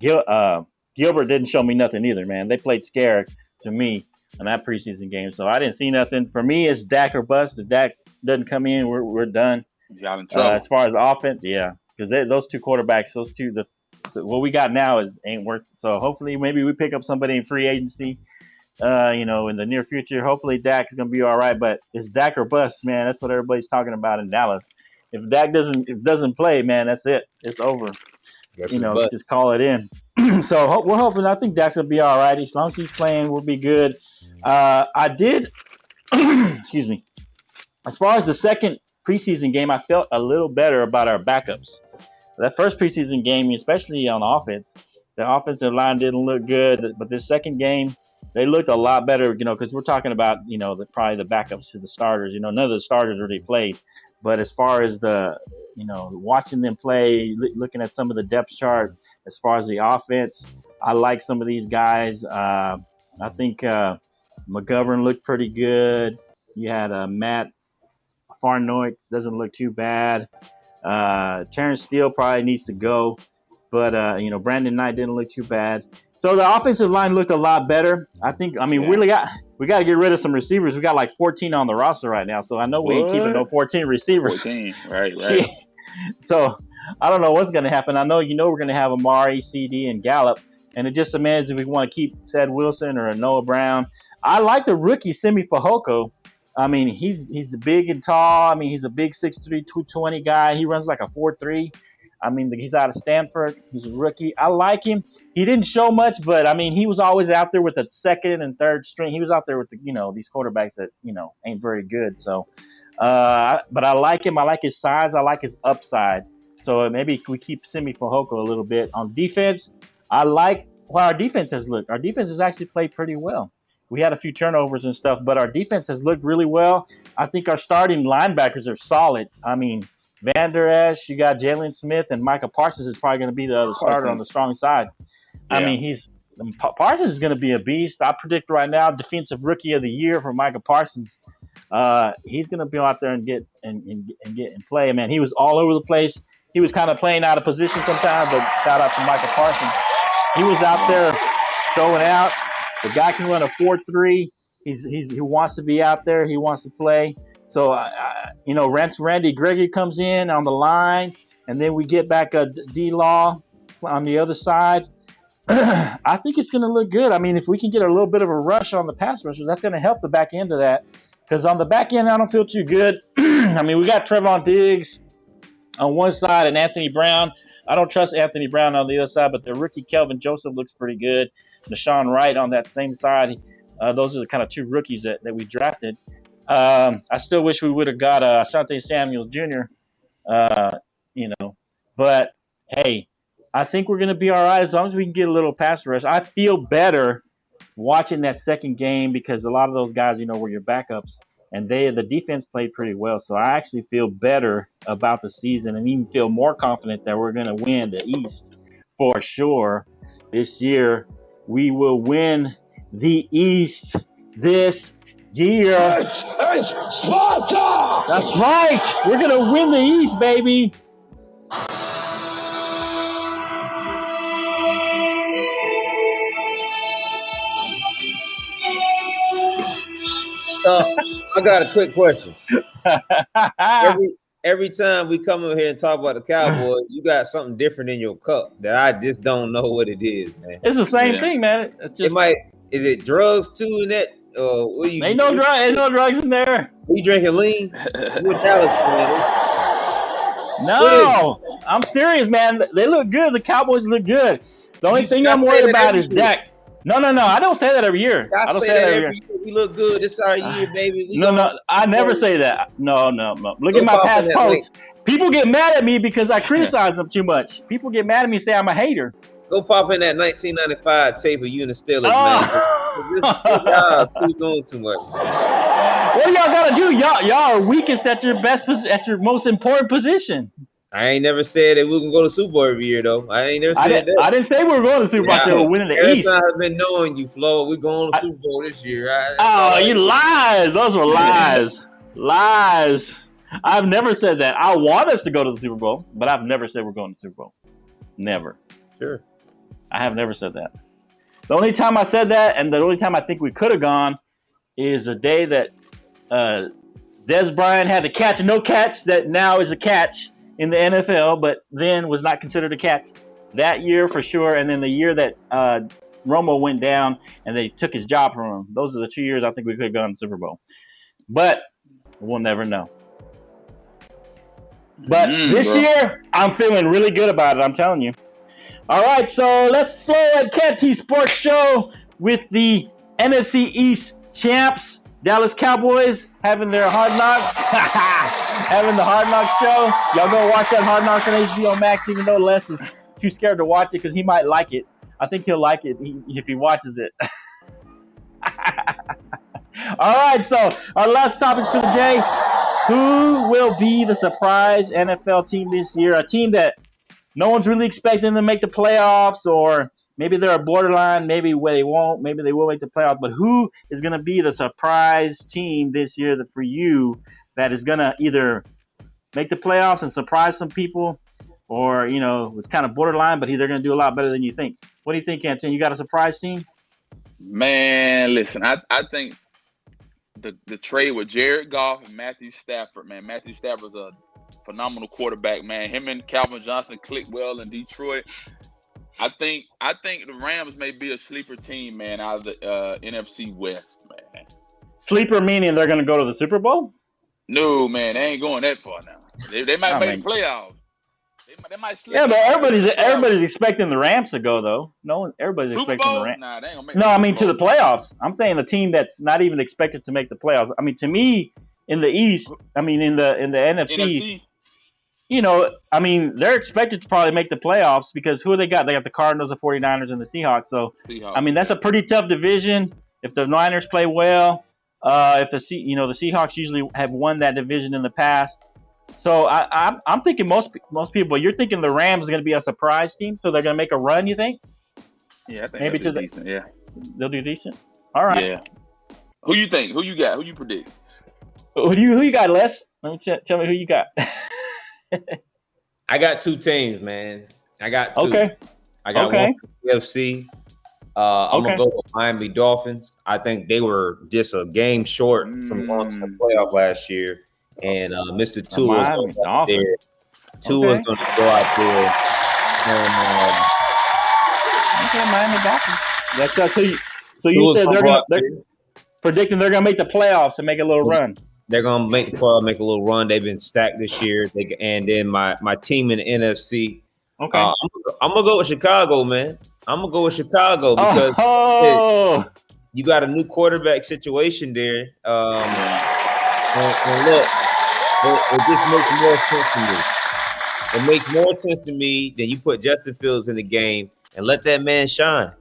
Gilbert didn't show me nothing either. Man, they played scared to me in that preseason game, so I didn't see nothing. For me, it's Dak or bust. If Dak doesn't come in, we're done. Y'all in trouble. As far as the offense, yeah, because those two quarterbacks, what we got now ain't worth. So hopefully, maybe we pick up somebody in free agency, in the near future. Hopefully, Dak is gonna be all right. But it's Dak or bust, man. That's what everybody's talking about in Dallas. If Dak doesn't play, man, that's it. It's over. Just call it in. So we're hoping. I think Dak's gonna be all right. As long as he's playing, we'll be good. I did. Excuse me. As far as the second preseason game, I felt a little better about our backups. That first preseason game, especially on offense, the offensive line didn't look good. But this second game, they looked a lot better. Because we're talking about probably the backups to the starters. None of the starters really played. But as far as watching them play, looking at some of the depth chart, as far as the offense, I like some of these guys. I think McGovern looked pretty good. You had Matt Farnoy, doesn't look too bad. Terrence Steele probably needs to go. But, Brandon Knight didn't look too bad. So the offensive line looked a lot better. I think, we got to get rid of some receivers. We got like 14 on the roster right now. So I know we ain't keeping no 14 receivers. 14, right. So I don't know what's going to happen. I know we're going to have Amari, CD, and Gallup. And it just demands if we want to keep Ced Wilson or Noah Brown. I like the rookie, Simi Fehoko. I mean, he's big and tall. I mean, he's a big 6'3", 220 guy. He runs like a 4.3. I mean, he's out of Stanford. He's a rookie. I like him. He didn't show much, but I mean, he was always out there with the second and third string. He was out there with these quarterbacks that ain't very good. So, but I like him. I like his size. I like his upside. So maybe we keep Simi Fehoko a little bit on defense. I like how our defense has looked. Our defense has actually played pretty well. We had a few turnovers and stuff, but our defense has looked really well. I think our starting linebackers are solid. I mean, Van Der Esch, you got Jalen Smith, and Micah Parsons is probably going to be the other starter on the strong side. Yeah. I mean, Parsons is going to be a beast. I predict right now, defensive rookie of the year for Micah Parsons. He's going to be out there and get and play. Man, he was all over the place. He was kind of playing out of position sometimes, but shout out to Micah Parsons. He was out there showing out. The guy can run a 4.3. He wants to be out there. He wants to play. So, Randy Gregory comes in on the line, and then we get back a D-Law on the other side. I think it's going to look good. I mean, if we can get a little bit of a rush on the pass rushers, that's going to help the back end of that. Because on the back end, I don't feel too good. I mean, we got Trevon Diggs on one side and Anthony Brown. I don't trust Anthony Brown on the other side, but the rookie Kelvin Joseph looks pretty good. Deshaun Wright on that same side. Those are the kind of two rookies that we drafted. I still wish we would have got Asante Samuels Jr. But hey, I think we're going to be all right as long as we can get a little pass rush. I feel better watching that second game because a lot of those guys, were your backups, and the defense played pretty well. So I actually feel better about the season and even feel more confident that we're going to win the East for sure this year. We will win the East this year. Yes, Sparta! That's right. We're going to win the East, baby. I got a quick question. Every time we come over here and talk about the Cowboys, you got something different in your cup that I just don't know what it is, man. It's the same thing, man. It's just, is it drugs too in that? What ain't no drugs in there. You drinking lean? With Dallas, man. No, I'm serious, man. They look good. The Cowboys look good. The only thing I'm worried about is Dak. No. I don't say that every year. I don't say that every year. We look good. This our year, baby. No. I never say that. No. Look at my past posts. People get mad at me because I criticize them too much. People get mad at me and say I'm a hater. Go pop in that 1995 tape of you and the Steelers, man. Y'all doing too much. What do y'all gotta do? Y'all are weakest at your most important position. I ain't never said that we're gonna go to Super Bowl every year, though. I ain't never said that. I didn't say we were going to Super Bowl. I said we're winning the East. I've been knowing you, Flo. We're going to Super Bowl this year. You lies. Those were lies. Lies. I've never said that. I want us to go to the Super Bowl, but I've never said we're going to the Super Bowl. Never. Sure. I have never said that. The only time I said that, and the only time I think we could have gone, is the day that Dez Bryant had to catch a no catch that now is a catch in the NFL, but then was not considered a catch that year for sure. And then the year that Romo went down and they took his job from him. Those are the 2 years I think we could have gone to the Super Bowl. But we'll never know. But this year, I'm feeling really good about it. I'm telling you. All right, so let's flow at CANTEEN Sports Show with the NFC East champs, Dallas Cowboys, having their Hard Knocks, having the Hard Knocks show. Y'all go watch that Hard Knocks on HBO Max, even though Les is too scared to watch it because he might like it. I think he'll like it if he watches it. All right, so our last topic for the day. Who will be the surprise NFL team this year? A team that no one's really expecting them to make the playoffs, or maybe they're a borderline, maybe they won't, maybe they will make the playoffs. But who is going to be the surprise team this year for you that is going to either make the playoffs and surprise some people, or, was kind of borderline, but they're going to do a lot better than you think? What do you think, CANTEEN? You got a surprise team? Man, listen, I think the trade with Jared Goff and Matthew Stafford, man. Matthew Stafford's a phenomenal quarterback, man. Him and Calvin Johnson click well in Detroit. I think the Rams may be a sleeper team, man, out of the NFC West, man. Sleeper meaning they're going to go to the Super Bowl? No, man, they ain't going that far now. They might make the playoffs. They They might slip. Yeah, but in. everybody's expecting the Rams to go though. Everybody's Super expecting the Bowl? Rams. Nah, they ain't gonna make No, the I Super mean to Bowl. the playoffs. I'm saying the team that's not even expected to make the playoffs. I mean, to me, in the East, I mean in the NFC, you know, I mean they're expected to probably make the playoffs because who they got? They got the Cardinals, the 49ers, and the Seahawks. So I mean that's a pretty tough division. If the Niners play well, if the Seahawks usually have won that division in the past. So I'm thinking most people. You're thinking the Rams are going to be a surprise team, so they're going to make a run. You think? Yeah, I think Maybe they'll do decent. Yeah, they'll do decent. All right. Yeah. Who you think? Who you got? Who you predict? Who you got, Les? Let me tell me who you got. I got 2 teams, man. I got 2. Okay. I got one from the UFC. I'm gonna go with Miami Dolphins. I think they were just a game short from going to the playoff last year. And Mr. Tua is going to go out there. Tua's going to go out there. And, Miami Dolphins. That's so you said they're predicting they're going to make the playoffs and make a little run. They're going to make a little run. They've been stacked this year. And then my team in the NFC. Okay. I'm going to go with Chicago, man. I'm going to go with Chicago because you got a new quarterback situation there. And look, it just makes more sense to me. It makes more sense to me than you put Justin Fields in the game and let that man shine.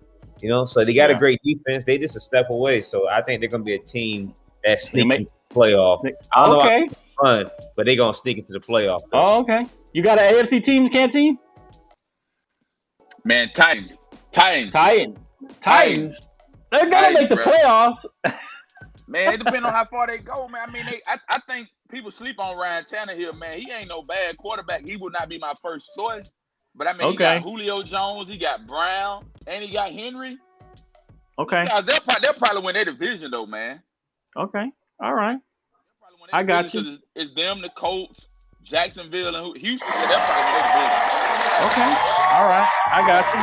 You know, so they got a great defense. They just a step away. So I think they're going to be a team that sneaks into the playoff. I don't know how to run, but they're going to sneak into the playoff. Oh, okay. You got an AFC team, Canteen? Man, Titans. They're going to make the playoffs. Man, it depends on how far they go, man. I mean, I think people sleep on Ryan Tannehill, man. He ain't no bad quarterback. He would not be my first choice. But, I mean, he got Julio Jones, he got Brown, and he got Henry. Okay. Guys, they'll probably win their division, though, man. Okay. All right. I got you. It's them, the Colts, Jacksonville, and Houston. Yeah, they'll probably win their division. Okay. All right. I got you.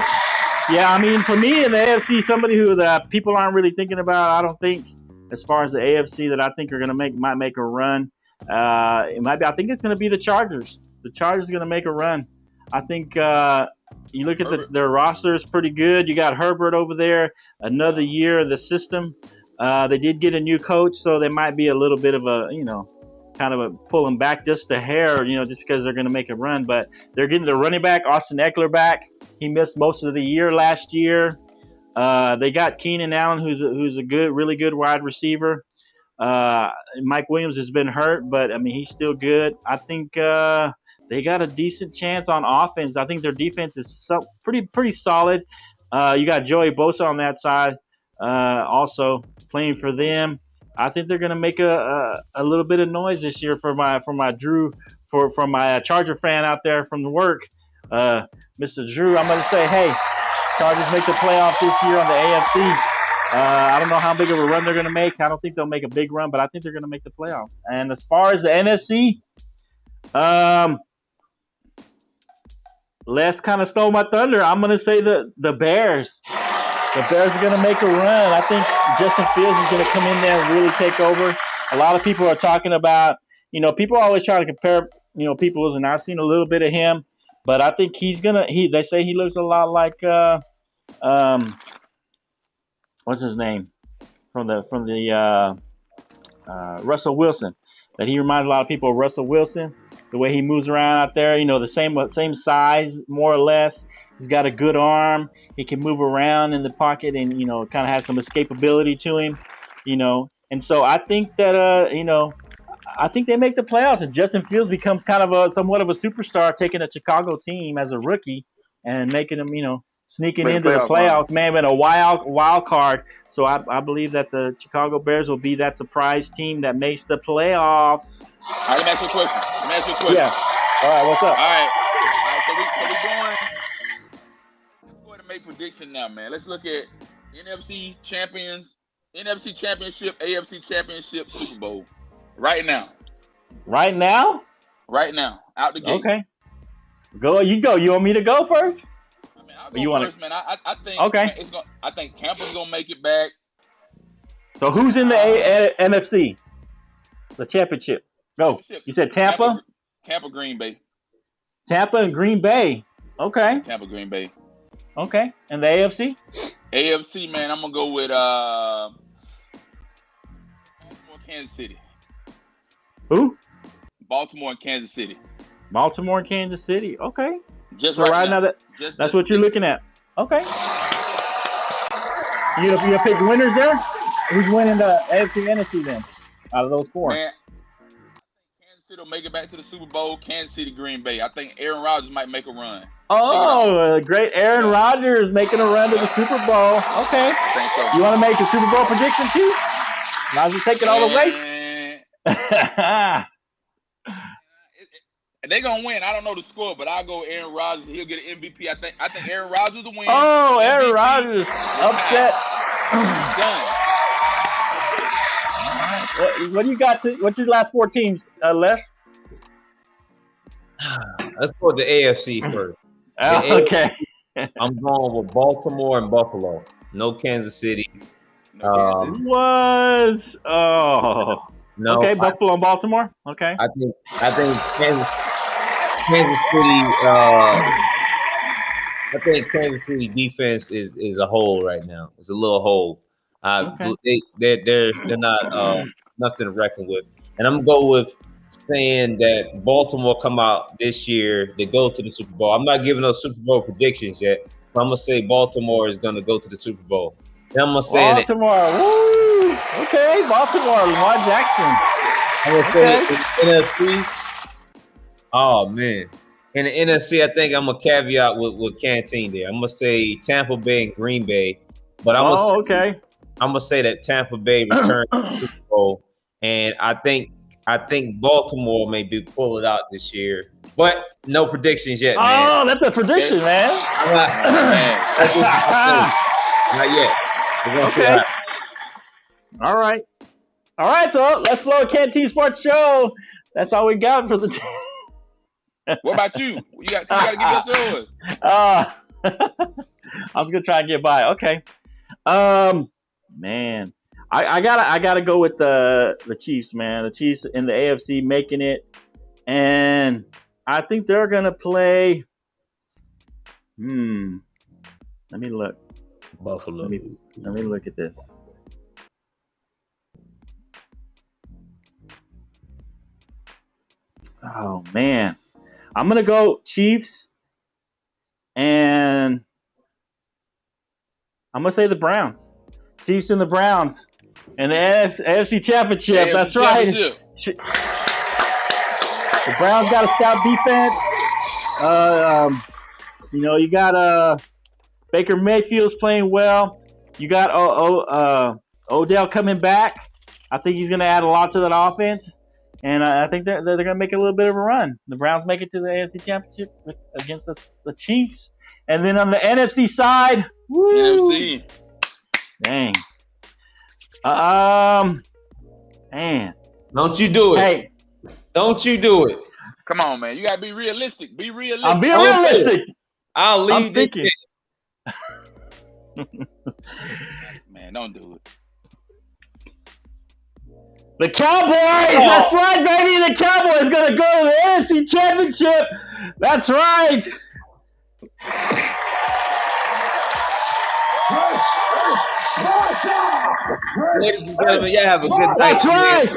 Yeah, I mean, for me in the AFC, somebody who people aren't really thinking about, I don't think, as far as the AFC that I think are going to might make a run. It might be. I think it's going to be the Chargers. The Chargers are going to make a run. I think you look at their roster is pretty good. You got Herbert over there, another year of the system. They did get a new coach, so they might be a little bit of a, kind of a pulling back just a hair, just because they're going to make a run. But they're getting the running back, Austin Eckler, back. He missed most of the year last year. They got Keenan Allen, who's a really good wide receiver. Mike Williams has been hurt, but I mean he's still good. I think they got a decent chance on offense. I think their defense is pretty solid. You got Joey Bosa on that side, also playing for them. I think they're going to make a little bit of noise this year for my Charger fan out there from the work, Mr. Drew. I'm going to say, hey, Chargers make the playoffs this year on the AFC. I don't know how big of a run they're going to make. I don't think they'll make a big run, but I think they're going to make the playoffs. And as far as the NFC, Les kind of stole my thunder. I'm going to say the Bears. The Bears are going to make a run. I think Justin Fields is going to come in there and really take over. A lot of people are talking about, people always try to compare, people, and I've seen a little bit of him, but I think they say he looks a lot like, what's his name? From the Russell Wilson. That he reminds a lot of people of Russell Wilson. The way he moves around out there, the same size, more or less. He's got a good arm. He can move around in the pocket and, kind of has some escapability to him, And so I think that, I think they make the playoffs and Justin Fields becomes kind of somewhat of a superstar, taking a Chicago team as a rookie and making them, sneaking into the playoffs, man, with a wild card. So I believe that the Chicago Bears will be that surprise team that makes the playoffs. All right, let me ask you a question. Yeah. All right, what's up? All right, so we going. Let's go ahead and make prediction now, man. Let's look at NFC champions, NFC championship, AFC championship, Super Bowl. Right now. Right now? Right now. Out the gate. Okay. Go. You go. You want me to go first? I'll go first, man. I think. Okay. I think Tampa's gonna make it back. So who's in the NFC? The championship. Go. You said Tampa? Tampa, Green Bay. Tampa and Green Bay. Okay. Tampa, Green Bay. Okay. And the AFC? AFC, man, I'm gonna go with Baltimore, Kansas City. Who? Baltimore and Kansas City. Baltimore and Kansas City. Okay. Just So right now. That's what you're looking at. Okay. You gonna pick winners there? Who's winning the AFC and NFC then? Out of those four. Man, Kansas City will make it back to the Super Bowl. Kansas City, Green Bay. I think Aaron Rodgers might make a run. Oh, great. Aaron Rodgers making a run to the Super Bowl. Okay. I think so. You want to make a Super Bowl prediction too? Might as well take it all the way. They're gonna win. I don't know the score, but I'll go Aaron Rodgers. He'll get an MVP. I think Aaron Rodgers will win. Oh, MVP. Aaron Rodgers upset. Done. What do you got what's your last four teams, Les? Let's go with the AFC first. Okay. I'm going with Baltimore and Buffalo. No Kansas City. What? Oh. No. Okay, Buffalo and Baltimore. Okay. I think Kansas City. I think Kansas City defense is a hole right now. It's a little hole. Okay. They're not nothing to reckon with. And I'm gonna go with saying that Baltimore come out this year. They go to the Super Bowl. I'm not giving those Super Bowl predictions yet, but I'm gonna say Baltimore is gonna go to the Super Bowl. Then I'm gonna say Baltimore. Woo! Okay, Baltimore. Lamar Jackson. I'm gonna say in the NFC. Oh man. In the NFC, I think I'm gonna caveat with CANTEEN there. I'm gonna say Tampa Bay and Green Bay, but I'm gonna say that Tampa Bay returns to the Super Bowl, and I think Baltimore may pull it out this year, but no predictions yet, man. Oh, that's a prediction, man. Not yet. We're gonna see Okay. that. All right. So let's flow a CANTEEN Sports Show. That's all we got for the day. What about you? You got to give us yours. I was gonna try and get by. Okay. Man, I gotta go with the Chiefs, man. The Chiefs in the AFC making it, and I think they're gonna play. Let me look. Buffalo. Let me look at this. Oh man, I'm gonna go Chiefs, and I'm gonna say the Browns. Chiefs and the Browns, and the AFC Championship. That's right. The Browns got a stout defense. You got Baker Mayfield's playing well. You got Odell coming back. I think he's gonna add a lot to that offense. And I think they're going to make a little bit of a run. The Browns make it to the AFC Championship against the Chiefs. And then on the NFC side, NFC. Dang. Man. Don't you do it. Hey. Don't you do it. Come on, man. You got to be realistic. Be realistic. I'm being realistic. I'll leave this. Man, don't do it. The Cowboys! That's right, baby! The Cowboys going to go to the NFC Championship! That's right! Ladies and gentlemen, y'all have a good night. That's right!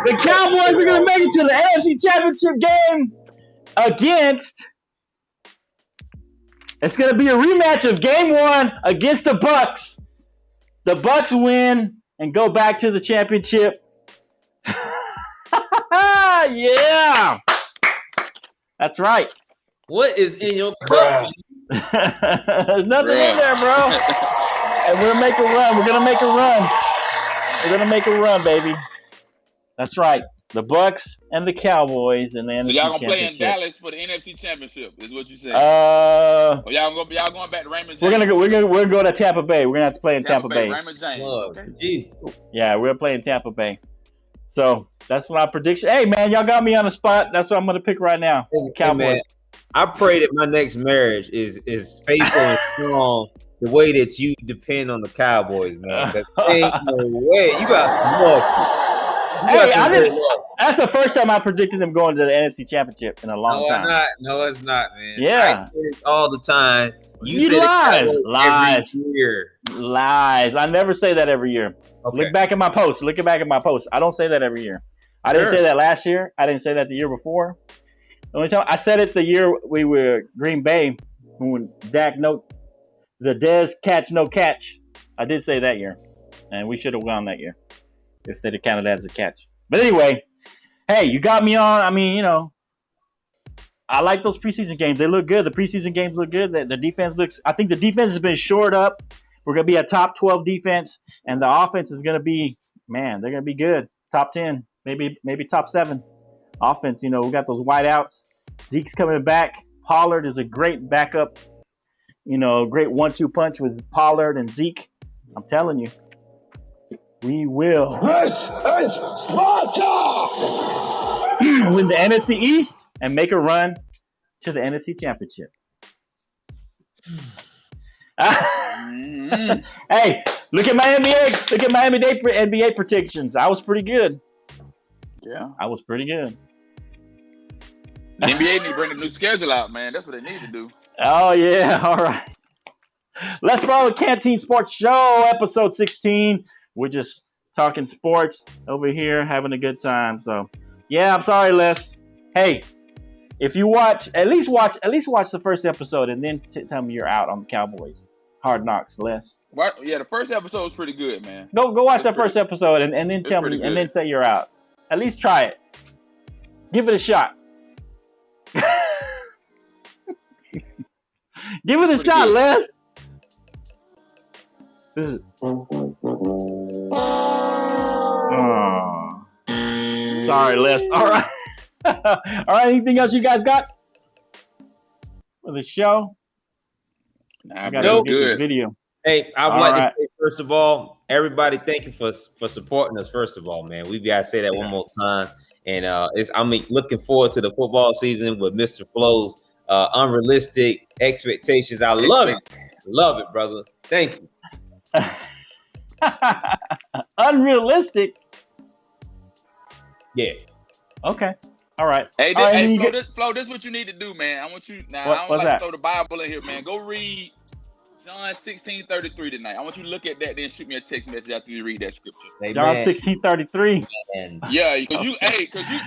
The Cowboys are going to make it to the AFC Championship game against... It's going to be a rematch of Game 1 against the Bucks. The Bucks win and go back to the championship. Yeah, that's right. What is in your cup? There's nothing in there, bro. And we're gonna make a run. We're gonna make a run, baby. That's right. The Bucks and the Cowboys and the NFC So y'all gonna play in Championship. Dallas for the NFC Championship? Is what you saying? Y'all going back to Raymond James? We're gonna go to Tampa Bay. We're gonna have to play in Tampa Bay. Raymond James. Okay. Jesus. Yeah, we're playing Tampa Bay. So that's my prediction. Hey man, y'all got me on the spot. That's what I'm gonna pick right now. Hey, Cowboys. man, I pray that my next marriage is faithful and strong the way that you depend on the Cowboys, man. 'Cause ain't no way. You got some more. Hey, that's the first time I predicted them going to the NFC Championship in a long time. No, it's not, man. Yeah. I say it all the time. You lies. Every year. Lies. I never say that every year. Okay. Look back at my post. I don't say that every year. I didn't say that last year. I didn't say that the year before. The only time I said it the year we were Green Bay when Dak the Dez catch no catch. I did say that year, and we should have won that year if they'd have counted that as a catch. But anyway, hey, you got me on. I mean, I like those preseason games. They look good. The preseason games look good. The defense looks. I think the defense has been shored up. We're gonna be a top 12 defense, and the offense is gonna be, man, they're gonna be good. Top 10, maybe top 7. Offense, we got those wideouts. Zeke's coming back. Pollard is a great backup. Great 1-2 punch with Pollard and Zeke. I'm telling you, we will This is Sparta! win the NFC East and make a run to the NFC Championship. Hey, look at my NBA. Look at my NBA predictions. I was pretty good. Yeah, I was pretty good. The NBA need to bring a new schedule out, man. That's what they need to do. Oh yeah, all right. Let's follow Canteen Sports Show, episode 16. We're just talking sports over here, having a good time. So, yeah, I'm sorry, Les. Hey, if you at least watch the first episode, and then tell me you're out on the Cowboys. Hard Knocks, Les. What? Yeah, the first episode was pretty good, man. Go watch that first episode, and then tell me, and then say you're out. At least try it. Give it a shot. Give it a shot, good. Les. This is. Sorry, Les. All right. All right. Anything else you guys got for the show? Nah, no good video. Hey, I would like to say, first of all, everybody, thank you for supporting us. First of all, man, we gotta say that one more time. And I'm looking forward to the football season with Mr. FLO's unrealistic expectations. I love it, brother. Thank you. Unrealistic. Yeah. Okay. All right. Hey, All right, Flo, this is what you need to do, man. I want you now. What, I don't what's like that? to throw the Bible in here, man. Go read John 16:33 tonight. I want you to look at that, then shoot me a text message after you read that scripture. Amen. John 16:33. Yeah, because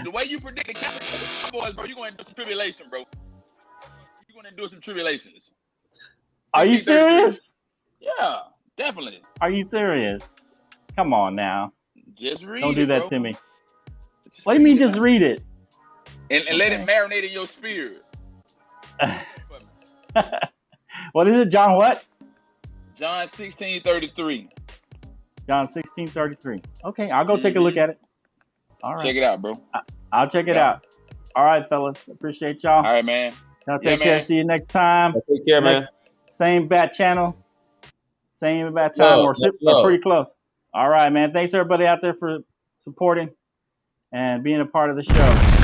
the way you predict the Cowboys, bro, you're going to do some tribulation, bro. You're going to do some tribulations. Are you serious? Yeah, definitely. Are you serious? Come on now. Just read. Don't do that bro. to me. What do you mean? Just read it. And let it marinate in your spirit. What is it, John? What? John 16:33. John 16:33. Okay, I'll go take a look at it. All right. Check it out, bro. I'll check it out. All right, fellas. Appreciate y'all. All right, man. Y'all take care. Man. See you next time. Take care, man. Same bat channel. Same bat time. Or pretty close. All right, man. Thanks everybody out there for supporting and being a part of the show.